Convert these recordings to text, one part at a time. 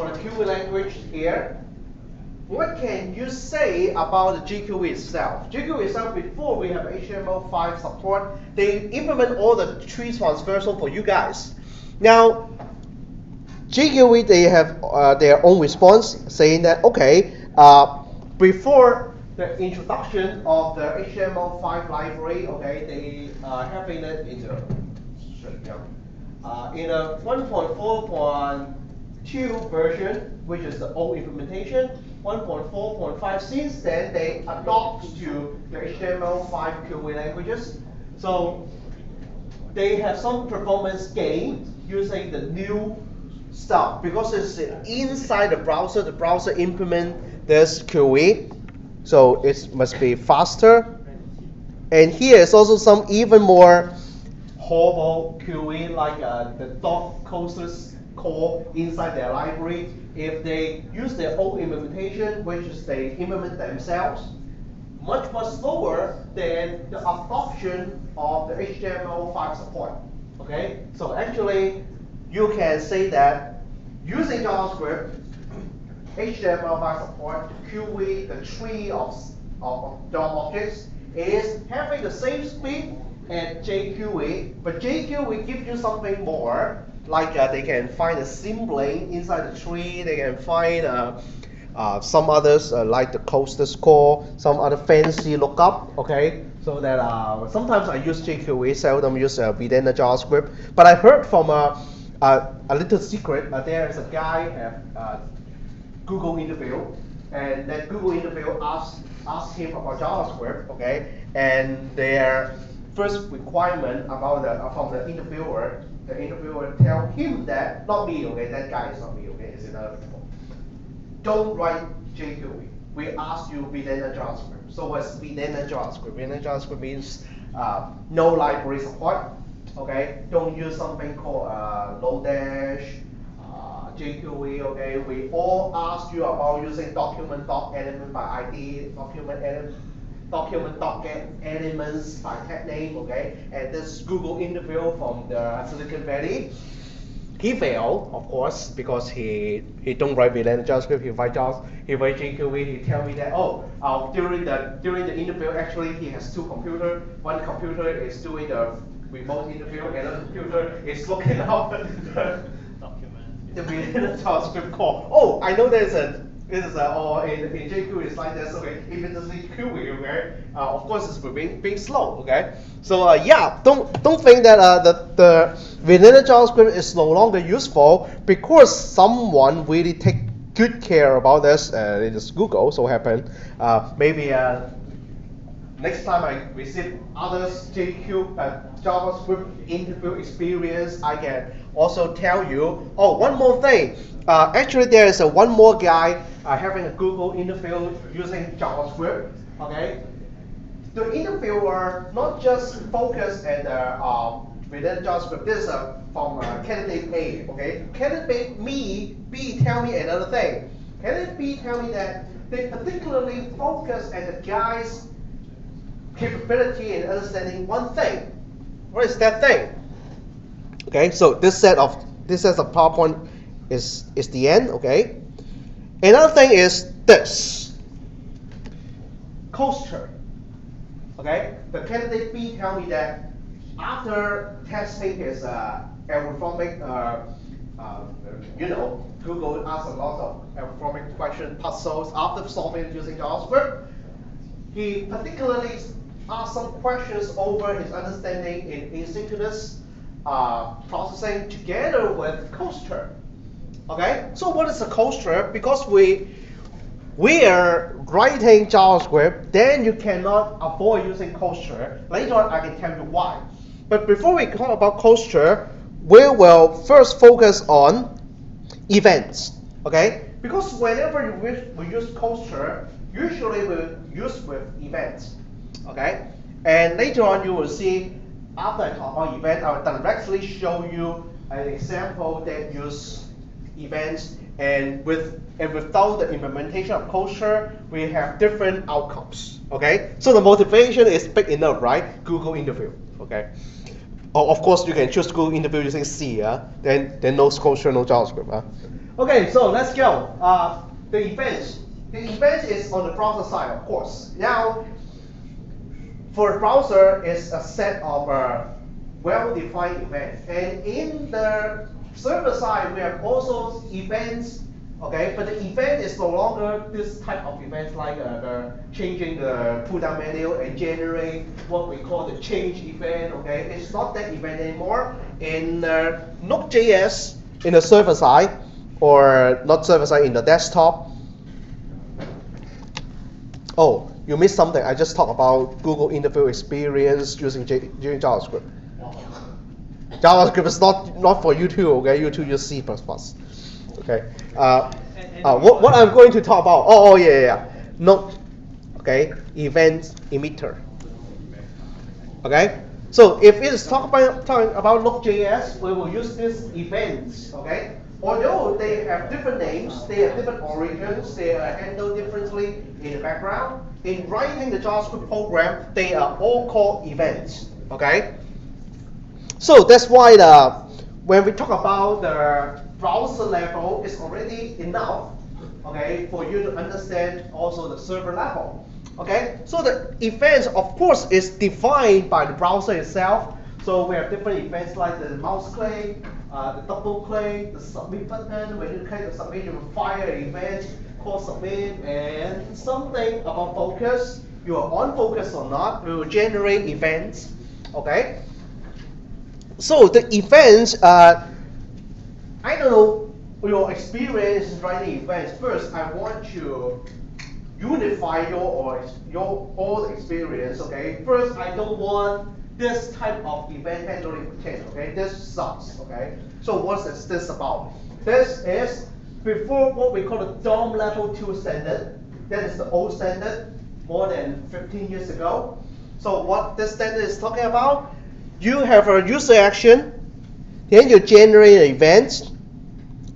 for the QE language here. What can you say about the jQuery itself? jQuery itself, before we have HTML5 support, they implement all the tree transversal for you guys. Now, jQuery, they have their own response saying that, okay, before the introduction of the HTML5 library, okay, they having it in a 1.4.2 version, which is the old implementation. 1.4.5 since then they adopt to the HTML5 QE languages. So they have some performance gain using the new stuff because it's inside the browser implement this QE. So it must be faster. And here is also some even more horrible QE like the dot closest core inside their library. If they use their own implementation, which is they implement themselves, much slower than the adoption of the HTML5 support. Okay, so actually you can say that using JavaScript, HTML5 support, QE, the tree of DOM objects, is having the same speed as jQuery, but jQuery gives you something more. Like they can find a sibling inside the tree. They can find some others like the closest core, some other fancy lookup. Okay, so that sometimes I use jQuery, seldom use within the JavaScript. But I heard from a little secret. There is a guy at Google interview, and that Google interview asked him about JavaScript. Okay, and their first requirement about from the interviewer. The interviewer tell him that, not me, okay, that guy is not me, okay, it's another people. Don't write jQuery. We ask you vanilla JavaScript. So what's vanilla JavaScript? Vanilla JavaScript means no library support, okay? Don't use something called Lodash, jQuery, okay? We all ask you about using document.element by ID, document.get elements by tag name, okay? And this Google interview from the Silicon Valley, he failed, of course, because he don't write vanilla JavaScript. He write jQuery. He tell me that during the interview, actually he has two computers. One computer is doing the remote interview, and another computer is looking up the vanilla JavaScript code. Oh, I know this is or in jQuery it's like this. Okay, if it is in QE, okay, of course it's being slow. Okay, so yeah, don't think that the vanilla JavaScript is no longer useful because someone really take good care about this. It is Google. So happen maybe next time I receive others JavaScript interview experience, I can also tell you. Oh, one more thing. Actually, there is one more guy having a Google interview using JavaScript. Okay, the interviewer not just focus at the within JavaScript. This is from candidate A. Okay, candidate B tell me another thing. Candidate B tell me that they particularly focus at the guy's capability in understanding one thing. What is that thing? Okay, so this set of PowerPoint is the end. Okay, another thing is this coaster. Okay, the candidate B tell me that after testing his algorithmic, Google asks a lot of algorithmic question puzzles after solving it using JavaScript. He particularly asked some questions over his understanding in asynchronous processing together with coaster. Okay, so what is a coaster? Because we are writing JavaScript, then you cannot avoid using coaster. Later on, I can tell you why. But before we talk about coaster, we will first focus on events. Okay, because whenever we use coaster, usually we use with events. Okay, and later on you will see. After I talk about event, I will directly show you an example that use events, and without the implementation of coaster, we have different outcomes. Okay, so the motivation is big enough, right? Google interview. Okay, of course you can choose Google interview using C. Then no coaster, no JavaScript. Okay, so let's go. The event. The event is on the browser side, of course. Now, for a browser, it's a set of well-defined events. And in the server side, we have also events. Okay, but the event is no longer this type of events like the changing the pull-down menu and generate what we call the change event. Okay, it's not that event anymore. In Node.js, in the server side, or not server side, in the desktop. Oh, you missed something. I just talked about Google interview experience using JavaScript. JavaScript is not for you too. Okay, you too use C++. Okay. What I'm going to talk about? Oh yeah. Node. Okay. Event emitter. Okay. So if it is talking about Node.js, we will use these events. Okay. Although they have different names, they have different origins, they are handled differently in the background. In writing the JavaScript program, they are all called events. Okay. So that's why when we talk about the browser level, it's already enough, okay, for you to understand also the server level. Okay, so the events, of course, is defined by the browser itself. So we have different events like the mouse click, the double click, the submit button. When you click the submit, you will fire an event called submit, and something about focus. You are on focus or not, we will generate events. Okay. So the events, I don't know your experience writing events. First, I want to unify your all experience. Okay. First, I don't want this type of event handling pretend. Okay. This sucks. Okay. So what is this about? This is before what we call the DOM level 2 standard. That is the old standard, more than 15 years ago. So what this standard is talking about? You have a user action, then you generate an event.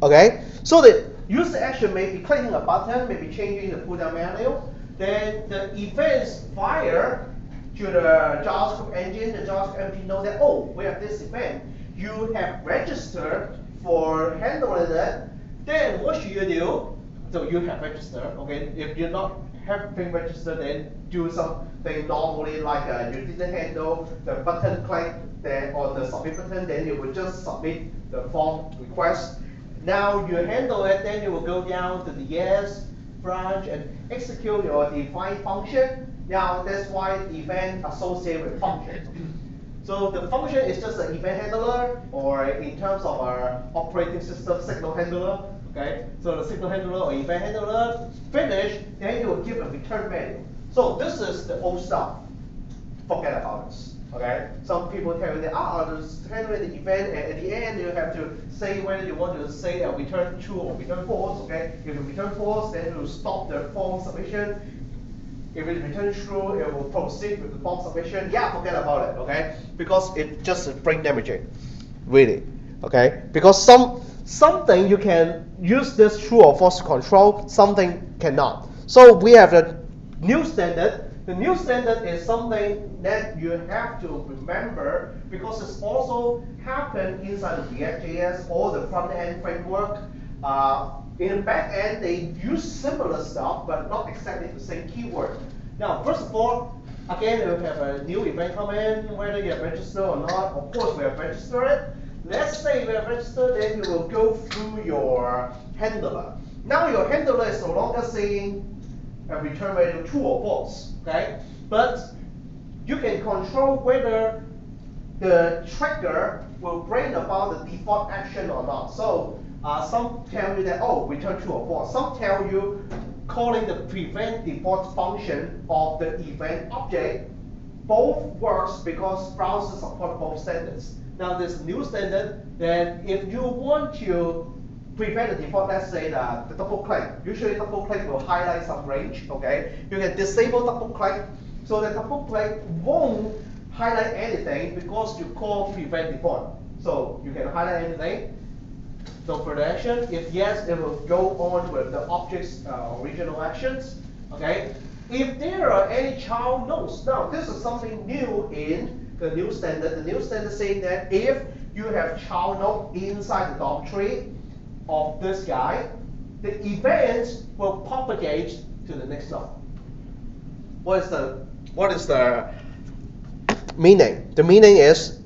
Okay, so the user action may be clicking a button, maybe changing the pull-down menu. Then the events fire to the JavaScript engine. The JavaScript engine knows that, oh, we have this event. You have registered for handling it. Then what should you do? So you have registered. Okay, if you're not have been registered, then do something normally like you didn't handle the button click then on the submit button, then you will just submit the form request. Now you handle it, then you will go down to the yes branch and execute your define function. Now that's why event associated with function. So the function is just an event handler, or in terms of our operating system, signal handler. Okay, so the signal handler or event handler finish, then you will give a return value. So this is the old stuff. Forget about this. Okay, some people tell you that just handle the event, and at the end you have to say whether you want to say a return true or return false. Okay, if you return false, then you will stop the form submission. If it returns true, it will proceed with the form submission. Yeah, forget about it. Okay, because it just brain damaging, really. Okay, because something you can use this true or false to control, something cannot. So we have the new standard. The new standard is something that you have to remember because it's also happened inside of React.js or the front-end framework. In the back end, they use similar stuff, but not exactly the same keyword. Now, first of all, again, we have a new event come in, whether you have registered or not. Of course, we have registered it. Let's say we have registered, then you will go through your handler. Now your handler is no longer saying a return value true or false, okay? But you can control whether the trigger will bring about the default action or not. So some tell you that, oh, return true or false. Some tell you calling the prevent default function of the event object. Both works because browsers support both standards. Now this new standard, then if you want to prevent the default, let's say the double click. Usually double click will highlight some range, okay? You can disable double click, so the double click won't highlight anything because you call prevent default. So you can highlight anything. So for the action, if yes, it will go on with the object's original actions, okay? If there are any child nodes, now this is something new in the new standard. The new standard saying that if you have child node inside the DOM tree, of this guy, the event will propagate to the next node. What is the meaning? The meaning is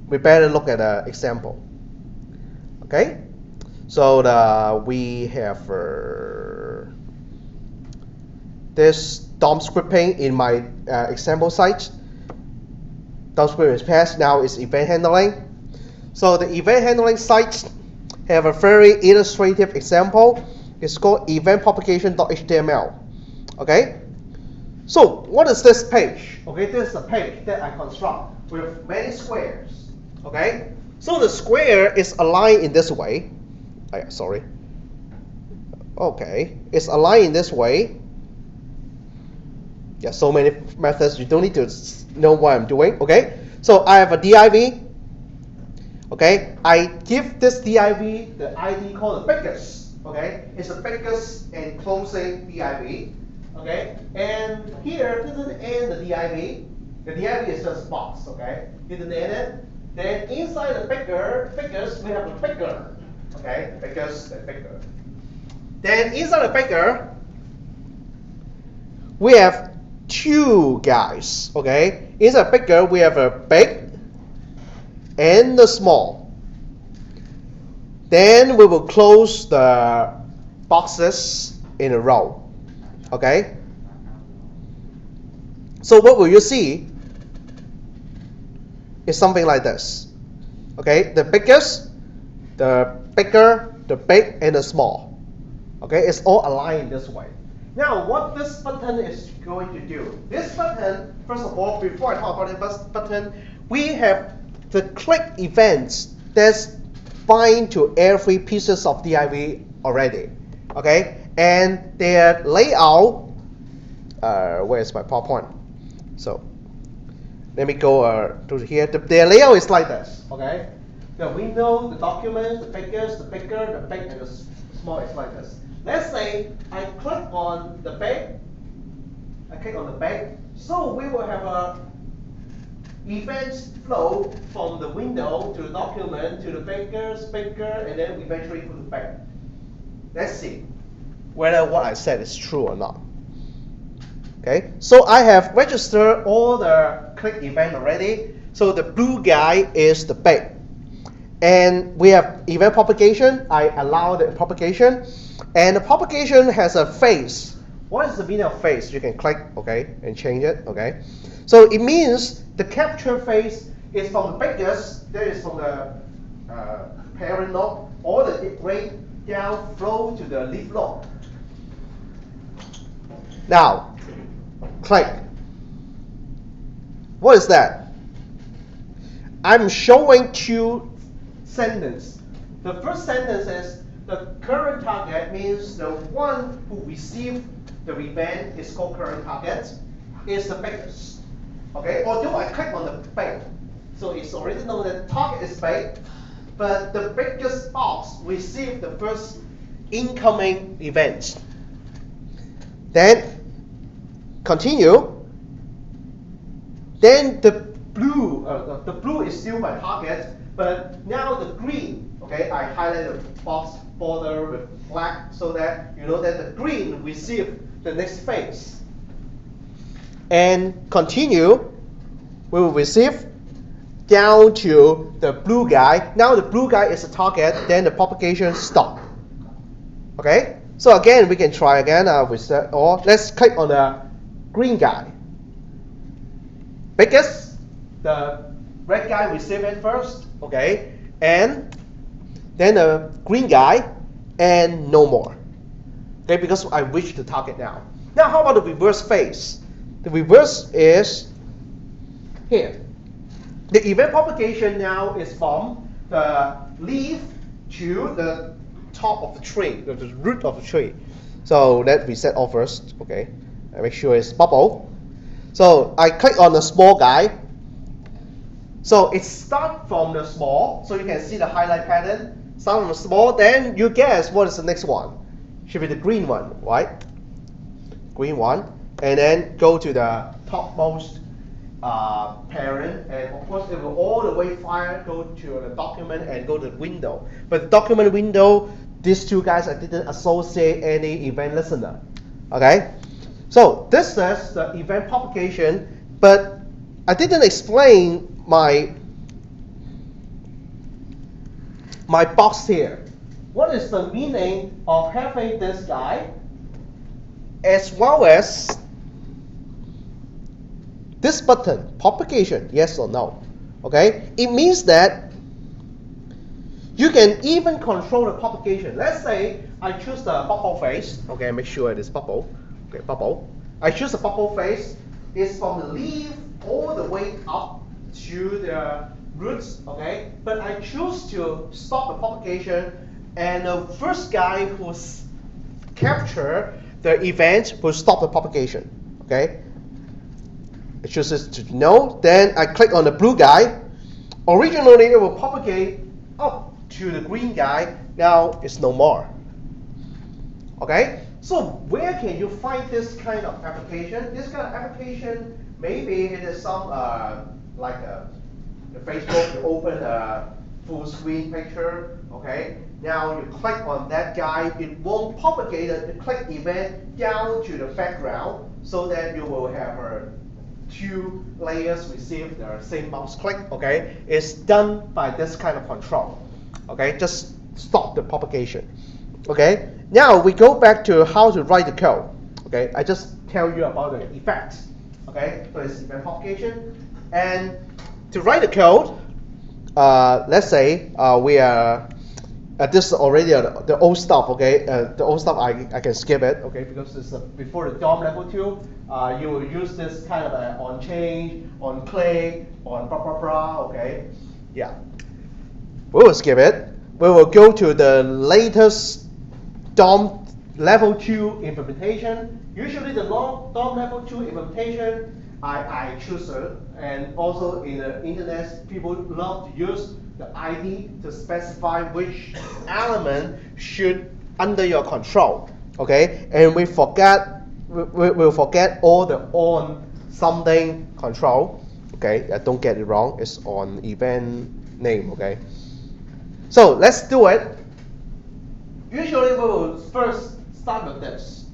we better look at an example. Okay, so we have this DOM scripting in my example site. DOM scripting is passed. Now it's event handling. So the event handling site have a very illustrative example. It's called event propagation.html. Okay. So what is this page? Okay, this is a page that I construct with many squares. Okay. So the square is aligned in this way. Sorry. Okay, it's aligned in this way. Yeah, so many methods. You don't need to know what I'm doing. Okay. So I have a div. Okay, I give this div the ID called the biggest. Okay, it's the biggest and closing div. Okay, and here didn't end the div. The div is just box. Okay, didn't end it. Then inside the biggest we have a bigger. Okay, biggest and bigger. Then inside the bigger we have two guys. Okay, inside bigger we have a big and the small. Then we will close the boxes in a row. Okay. So what will you see is something like this. Okay, the biggest, the bigger, the big, and the small. Okay, it's all aligned this way. Now, what this button is going to do? This button, first of all, before I talk about this button, we have the click events that's bind to every pieces of div already. Okay, and their layout. Where's my PowerPoint? So let me go to here. Their layout is like this. Okay, the window, the document, the biggest, the bigger, the big, and the small is like this. Let's say I click on the big. I click on the big. So we will have a events flow from the window to the document to the bigger, and then eventually to the big. Let's see whether what I said is true or not. Okay, so I have registered all the click event already. So the blue guy is the big. And we have event propagation. I allow the propagation. And the propagation has a phase. What is the meaning of phase? You can click, okay, and change it, okay. So it means the capture phase is from the biggest, that is from the parent node, all the way down flow to the leaf node. Now, click. What is that? I'm showing two sentences. The first sentence is the current target means the one who received the event is called current target, is the biggest. Okay, although I click on the big, so it's already known that target is big, but the biggest box received the first incoming event. Then continue. Then the blue is still my target, but now the green. Okay, I highlight the box border with black so that you know that the green receive the next phase. And continue, we will receive down to the blue guy. Now the blue guy is the target, then the propagation stop. Okay, so again we can try again. Or let's click on the green guy. Biggest, the red guy receive it first. Okay, and then the green guy, and no more. Okay, because I reached the target now. Now how about the reverse phase? The reverse is here. The event propagation now is from the leaf to the top of the tree, the root of the tree. So let me set off first. Okay, I make sure it's bubble. So I click on the small guy. So it starts from the small. So you can see the highlight pattern. Start from the small. Then you guess what is the next one? Should be the green one, right? Green one. And then go to the topmost parent, and of course it will all the way fire go to the document and go to the window. But the document window these two guys, I didn't associate any event listener. Okay, so this is the event propagation, but I didn't explain my box here. What is the meaning of having this guy as well as this button, propagation, yes or no? Okay, it means that you can even control the propagation. Let's say I choose the bubble phase. Okay, make sure it is bubble. Okay, bubble. I choose the bubble phase. It's from the leaf all the way up to the roots. Okay, but I choose to stop the propagation, and the first guy who's capture the event will stop the propagation. Okay, I choose this to no. Then I click on the blue guy. Originally, it will propagate up to the green guy. Now it's no more. Okay, so where can you find this kind of application? This kind of application, maybe it is some like the Facebook. You open a full screen picture. Okay, now you click on that guy. It won't propagate the click event down to the background, so that you will have two layers receive the same mouse click. Okay, it's done by this kind of control. Okay, just stop the propagation. Okay, now we go back to how to write the code. Okay, I just tell you about the effect. Okay, so it's event propagation, and to write the code, let's say we are this is already the old stuff. Okay, the old stuff I can skip it. Okay, because it's before the DOM level 2. You will use this kind of on change, on click, on blah blah blah. Okay, yeah. We will skip it. We will go to the latest DOM level 2 implementation. Usually the DOM level 2 implementation, I choose it. And also in the internet, people love to use the ID to specify which element should under your control. Okay, and we will forget all the on something control. Okay, don't get it wrong. It's on event name. Okay. So let's do it. Usually we will first start with this.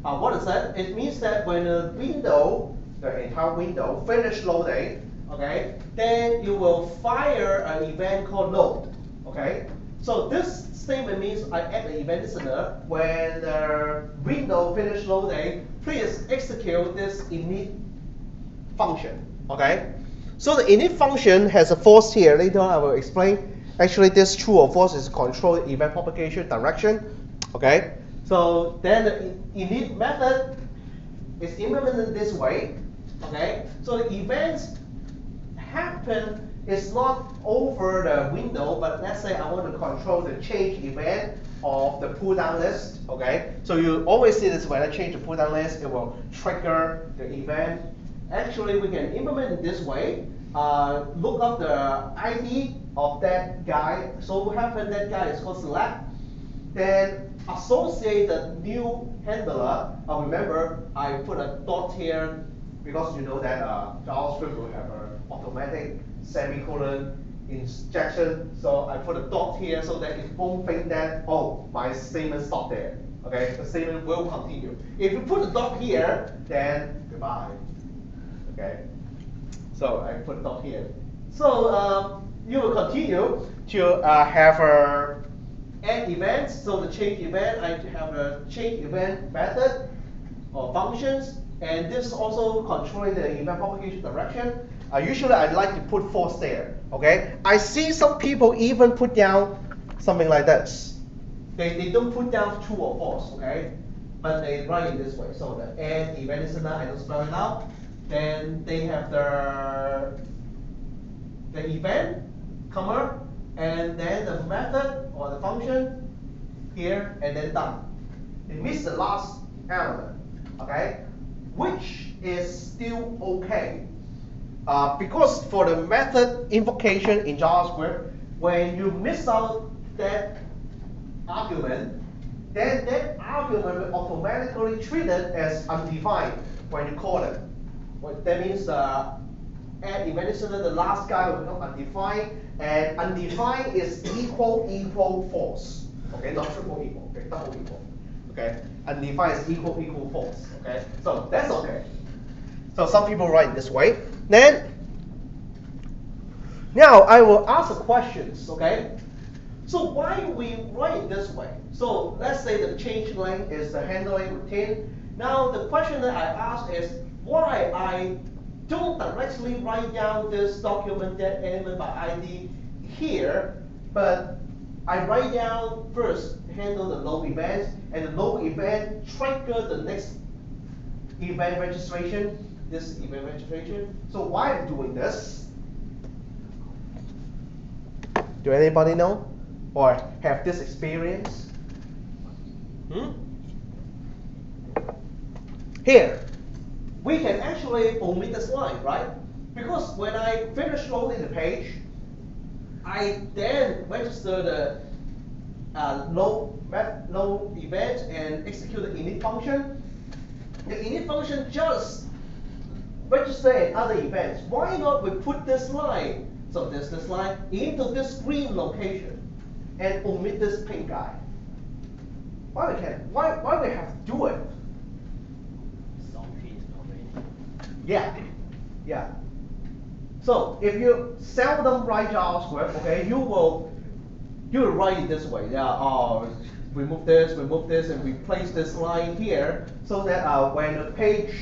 What is that? It means that when the window, the entire window, finish loading, okay, then you will fire an event called load. Okay. So this statement means I add an event listener. When the window finish loading, please execute this init function. Okay. So the init function has a false here. Later on I will explain. Actually, this true or false is control event propagation direction. Okay, so then the init method is implemented this way. Okay, so the events happen is not over the window, but let's say I want to control the change event of the pull down list. Okay, so you always see this when I change the pull down list, it will trigger the event. Actually, we can implement it this way. Look up the ID of that guy. So what happened, that guy is called select. Then associate the new handler. Remember, I put a dot here because you know that JavaScript will have an automatic semicolon injection. So I put a dot here so that it won't think that, oh, my statement stopped there. Okay, the statement will continue. If you put a dot here, then goodbye. Okay, so I put a dot here. So you will continue to have a add events. So the change event, I have a change event method or functions, and this is also controlling the event propagation direction. Usually I like to put false there. Okay, I see some people even put down something like this. They don't put down true or false. Okay, but they write it this way. So the add event listener, I don't spell it out. Then they have the event, comma, and then the method or the function here, and then done. It missed the last element, okay, which is still okay. Because for the method invocation in JavaScript, when you miss out that argument, then that argument will automatically treated as undefined when you call it. That means add event listener, the last guy will become undefined, and undefined is equal false. Okay, not triple equal, okay, double equal. Okay, and define as equal, equal, false. Okay, so that's okay. So some people write this way. Then, now I will ask the questions. Okay, so why we write this way? So let's say the change length is the handling routine. Now the question that I ask is why I don't directly write down this document that element by ID here, but I write down first handle the load events, and the load event trigger the next event registration, this event registration. So why I'm doing this? Do anybody know or have this experience? Here, we can actually omit this line, right? Because when I finish loading the page, I then register the load event and execute the init function. The init function just register another event. Why not we put this line, so this line, into this green location and omit this pink guy? Why we can? Why we have to do it? Yeah, yeah. So if you seldom write JavaScript, okay, you will write it this way. Yeah, remove this, and we place this line here so that when the page,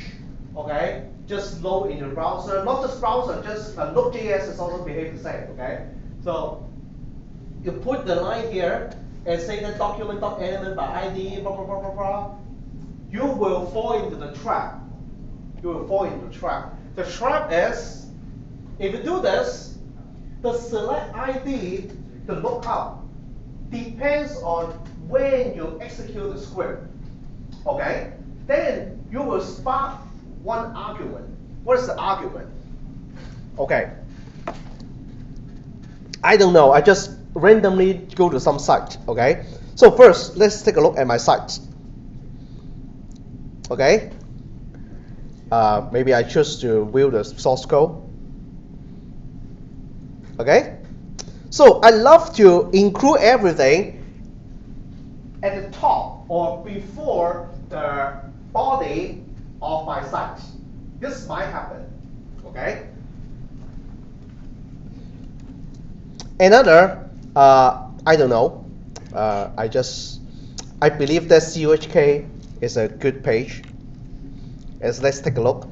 okay, just load in your browser, not just browser, just Node.js is also behave the same. Okay, so you put the line here and say that document.element by ID, blah blah blah blah blah. You will fall into the trap. You will fall into the trap. The trap is, if you do this, the select ID, the lookup, depends on when you execute the script. Okay? Then you will spark one argument. What is the argument? Okay. I don't know. I just randomly go to some site. Okay? So first, let's take a look at my site. Okay? Maybe I choose to view the source code. Okay? So I love to include everything at the top or before the body of my site. This might happen. Okay? Another, I don't know. I believe that CUHK is a good page. Let's take a look.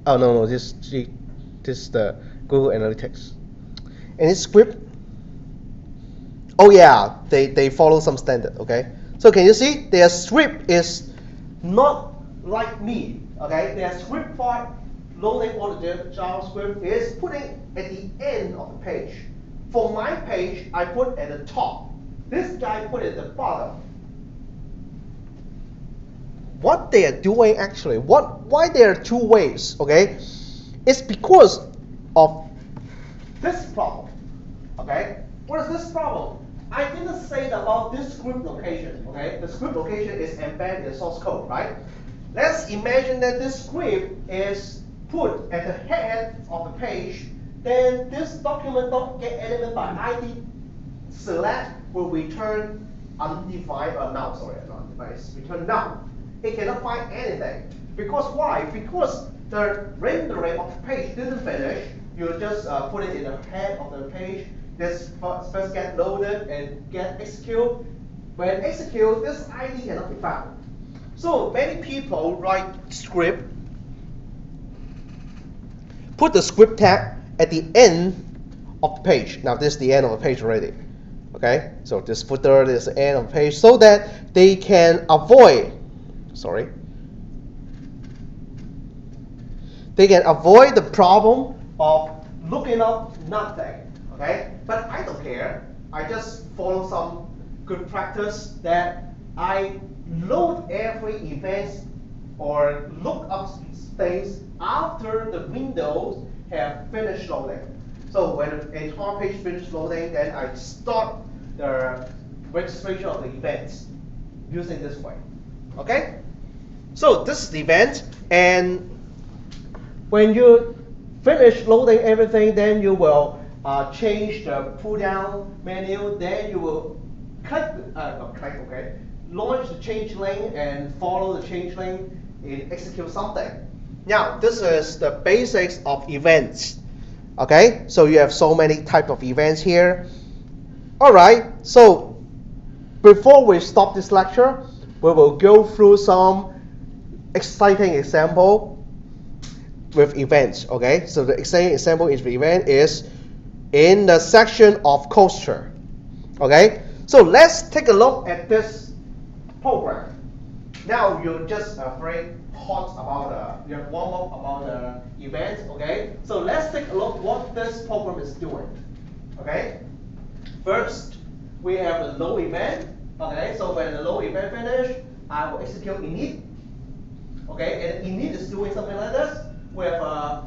Oh no, this is the Google Analytics. And it's script. Oh yeah, they follow some standard. Okay, so can you see their script is not like me. Okay, their script part loading all the JavaScript is putting at the end of the page. For my page, I put at the top. This guy put it at the bottom. What they are doing actually, why there are two ways, okay? It's because of this problem, okay? What is this problem? I didn't say about this script location, okay? The script location is embedded in the source code, right? Let's imagine that this script is put at the head of the page. Then this document.getElement by ID select will return undefined, not undefined, return null. It cannot find anything. Because why? Because the rendering of the page didn't finish. You just put it in the head of the page. This first get loaded and get execute. When execute, this ID cannot be found. So many people write script, put the script tag at the end of the page. Now this is the end of the page already. Okay, so this footer is the end of the page so that they can avoid, they can avoid the problem of looking up nothing. Okay, but I don't care. I just follow some good practice that I load every event or look up things after the windows have finished loading. So when the entire page finishes loading, then I start the registration of the events using this way. Okay? So this is the event, and when you finish loading everything, then you will change the pull down menu, then you will launch the change lane and follow the change lane and execute something. Now, this is the basics of events. Okay, so you have so many types of events here. All right, so before we stop this lecture, we will go through some exciting example with events. Okay, so the exciting example with event is in the section of culture. Okay, so let's take a look at this program. Now you're just very hot about you have warm up about the event. Okay, so let's take a look what this program is doing. Okay, first we have the load event. Okay, so when the load event finish, I will execute init. Okay, and init is doing something like this. We have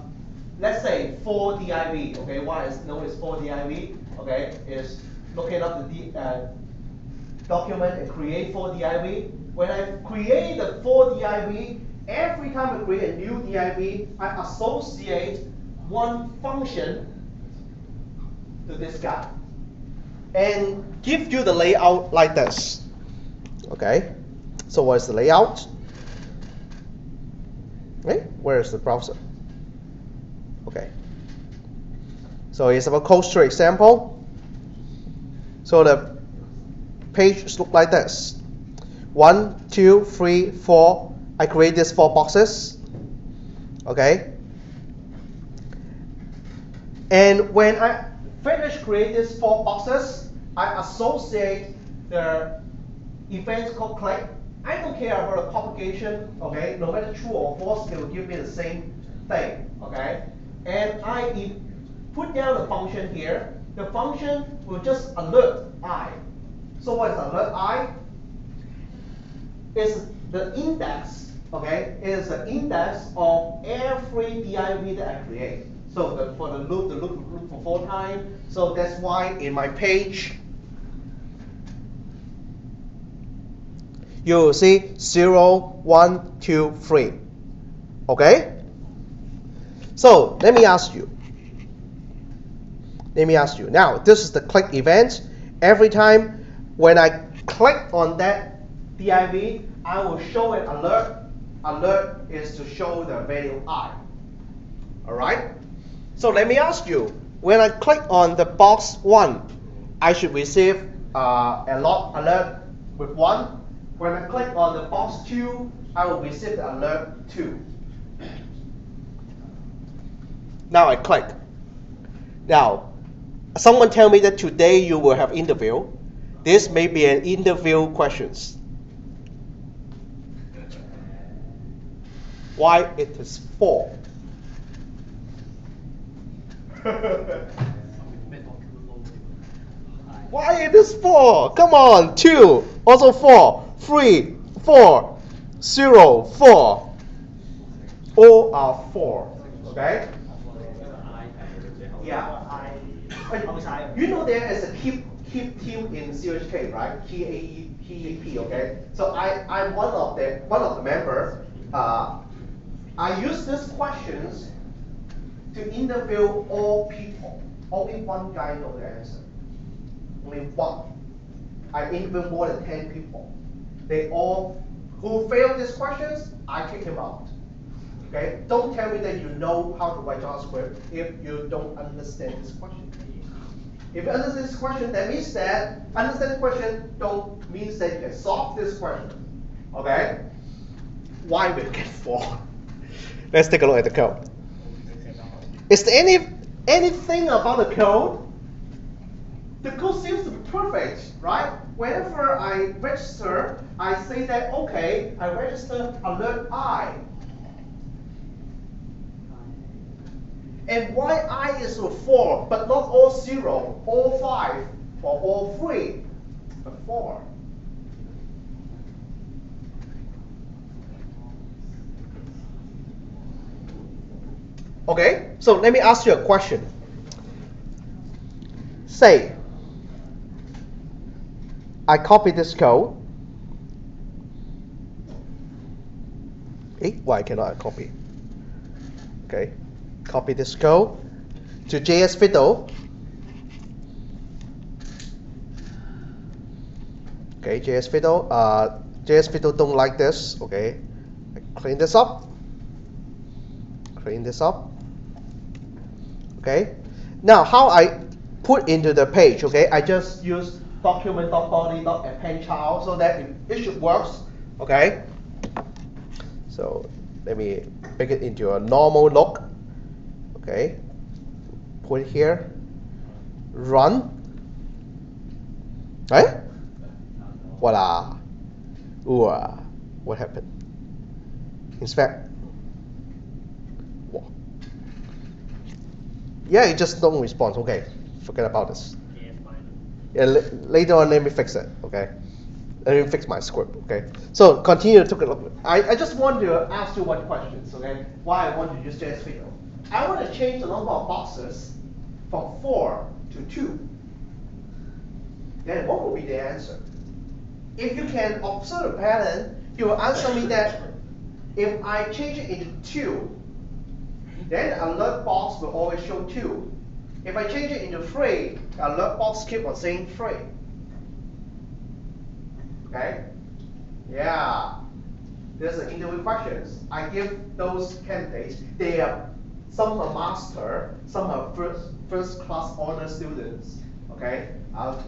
let's say for div. Okay, why is known as for div? Okay, is looking up the document and create for div. When I create the for div, every time I create a new div, I associate one function to this guy and give you the layout like this. Okay, so what is the layout? Okay, where is the browser? Okay, so it's about culture example. So the page looks like this. 1, 2, 3, 4. I create these 4 boxes. Okay. And when I finish create these 4 boxes, I associate the event called click. I don't care about the propagation. Okay. No matter true or false, it will give me the same thing. Okay. And I put down the function here. The function will just alert I. So what is alert I? Is the index, okay, is the index of every div that I create. So for the loop for 4 times. So that's why in my page, you will see 0, 1, 2, 3. Okay? So let me ask you. Now, this is the click event. Every time when I click on that div, I will show an alert. Alert is to show the value I. All right? So let me ask you, when I click on the box 1, I should receive a log alert with 1. When I click on the box 2, I will receive the alert 2. Now I click. Now, someone tell me that today you will have interview. This may be an interview questions. Why it is 4? Why it is 4? Come on, 2, also 4, 3, 4, 0, 4. All are 4. Okay? Yeah. You know there is a keep team in CHK, right? KEP, okay? So I'm one of the members. I use these questions to interview all people. Only one guy knows the answer. Only one. I interview more than 10 people. They all who failed these questions, I kick him out. Okay? Don't tell me that you know how to write JavaScript if you don't understand this question. If you understand this question, that means that understand the question means that you can solve this question. Okay? Why we get 4? Let's take a look at the code. Is there anything about the code? The code seems to be perfect, right? Whenever I register, I say that okay, I register alert I. And why I is 4, but not all 0, all 5, or all 3, but 4. Okay, so let me ask you a question. Say, I copy this code. Why cannot I copy? Okay. Copy this code to JS-Fiddle. Okay, JS-Fiddle. JS-Fiddle don't like this. Okay, clean this up. Clean this up. Okay. Now, how I put into the page? Okay, I just use document.body.append child so that it should work. Okay. So let me make it into a normal look. Okay. Put it here. Run. Right? Voila. Ooh, what happened? Inspect. Wow. Yeah, it just don't respond. Okay, forget about this. Yeah, later on, let me fix it. Okay, let me fix my script. Okay, so continue to take a look. I just want to ask you one question. Okay, why I want to use JS-Fiddle? I want to change the number of boxes from 4 to 2. Then what will be the answer? If you can observe the pattern, you will answer me that if I change it into 2, then the alert box will always show 2. If I change it into 3, the alert box keep on saying 3. Okay? Yeah. There's an interview questions. I give those candidates, some are master, some are first class honor students. Okay?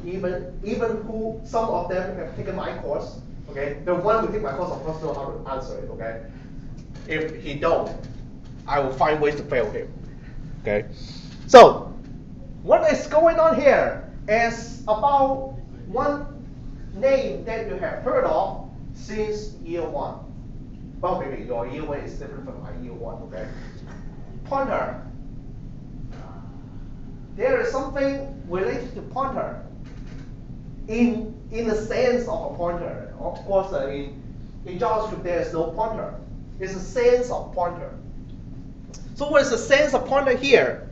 Even who some of them have taken my course. Okay? The one who take my course, of course, know how to answer it. Okay? If he don't, I will find ways to fail him. Okay? So, what is going on here is about one name that you have heard of since year 1. Well, maybe your year 1 is different from my year 1. Okay? Pointer. There is something related to pointer in the sense of a pointer. Of course, in JavaScript there is no pointer. It's a sense of pointer. So what is the sense of pointer here?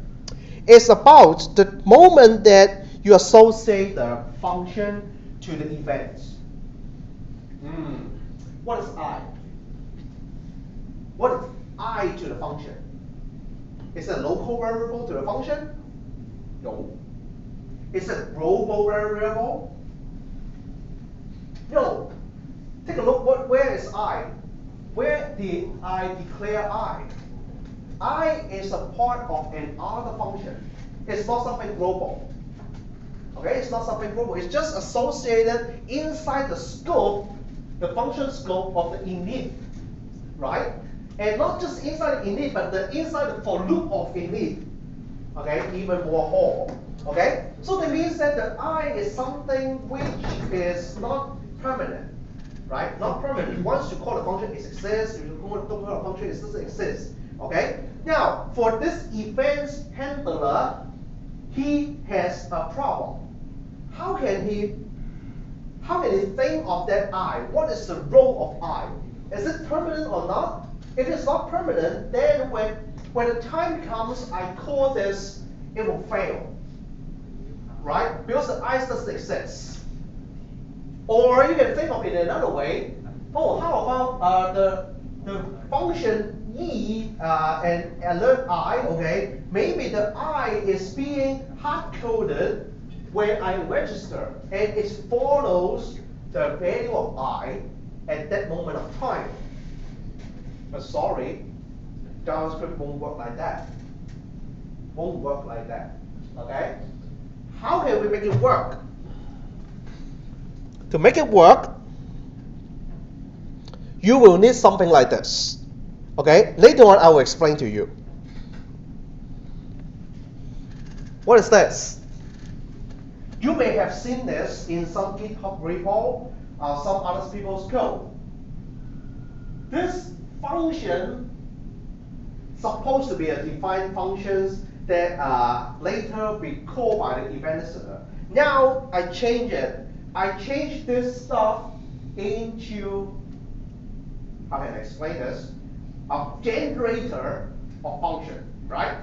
It's about the moment that you associate the function to the event. What is I? What is I to the function? Is it a local variable to the function? No. Is it global variable? No. Take a look. Where is I? Where did I declare I? I is a part of another function. It's not something global. Okay, it's not something global. It's just associated inside the scope, the function scope of the init, right? And not just inside the init, but inside the for loop of init. Okay, even more whole. Okay, so that means that the I is something which is not permanent, right? Not permanent. Once you call the function, it exists. If you don't call the function, it doesn't exist. Okay. Now, for this events handler, he has a problem. How can he think of that I? What is the role of I? Is it permanent or not? If it's not permanent, then when the time comes, I call this, it will fail. Right? Because the I doesn't exist. Or you can think of it another way. Oh, how about the function E and alert I, okay? Maybe the I is being hard-coded when I register, and it follows the value of I at that moment of time. But sorry, JavaScript won't work like that. Won't work like that, okay? How can we make it work? To make it work, you will need something like this. Okay, later on I will explain to you. What is this? You may have seen this in some GitHub repo or some other people's code. This function supposed to be a defined functions that later be called by the event listener. Now I change it. I change this stuff into, how can I explain this? A generator of function, right?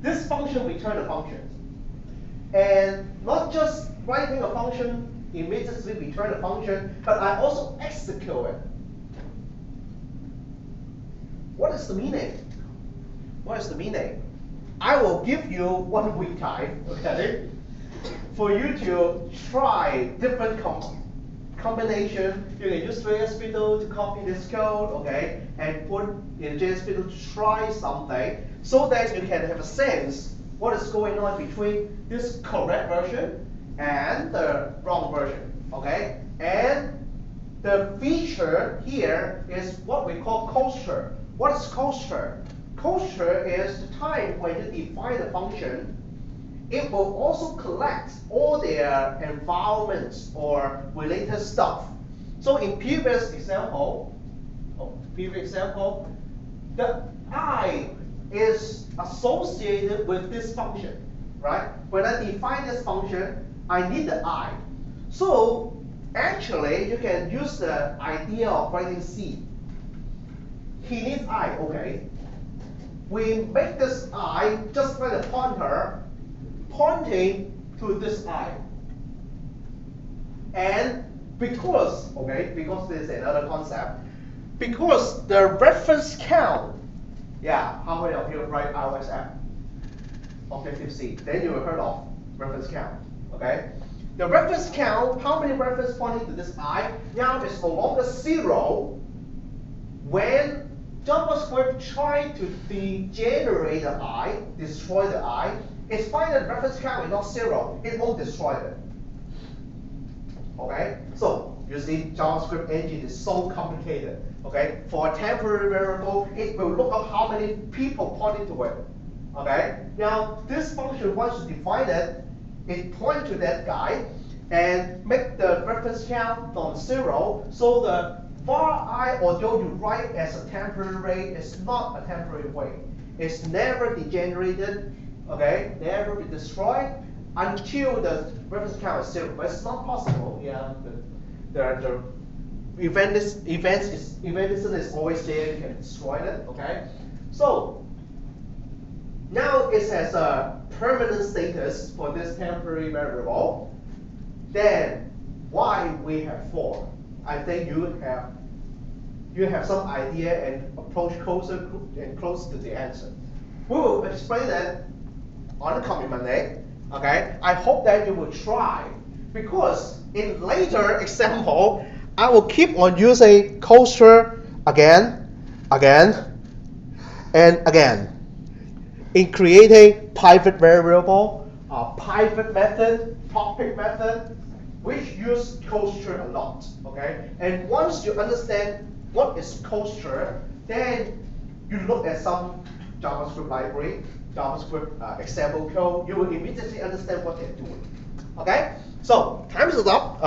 This function returns a function. And not just writing a function immediately return a function, but I also execute it. What is the meaning? What is the meaning? I will give you 1 week time, okay, for you to try different combination. You can use JSPiddle to copy this code, okay, and put in JSPiddle to try something, so that you can have a sense what is going on between this correct version and the wrong version, okay? And the feature here is what we call kosher. What is kosher? Kosher is the time when you define the function. It will also collect all their environments or related stuff. So in previous example, the I is associated with this function, right? When I define this function, I need the I. So actually, you can use the idea of writing C. He needs I, okay. We make this I just like a pointer pointing to this I. And because there's another concept, because the reference count, yeah, how many of you write iOS app? Objective-C, then you will heard of reference count, okay? The reference count, how many references pointing to this I, now is no longer 0 when JavaScript try to degenerate the I, destroy the I. It's fine that reference count is not 0, it won't destroy it. Okay? So you see JavaScript engine is so complicated. Okay? For a temporary variable, it will look up how many people pointing to it. Okay? Now this function, once you define it, it points to that guy and make the reference count from 0. So the var I, although you write as a temporary, is not a temporary way. It's never degenerated, okay, never be destroyed until the reference count is 0. But it's not possible. Yeah, the event is always there. You can destroy it. Okay, so now it has a permanent status for this temporary variable. Then why we have 4? I think you have some idea and approach closer to the answer. We will explain that on the coming Monday. Okay, I hope that you will try, because in later example, I will keep on using kosher again, and again in creating private variable, private method, topic method, which use kosher a lot. Okay, and once you understand what is kosher, then you look at some JavaScript library, JavaScript example code, you will immediately understand what they're doing. Okay, so time is up.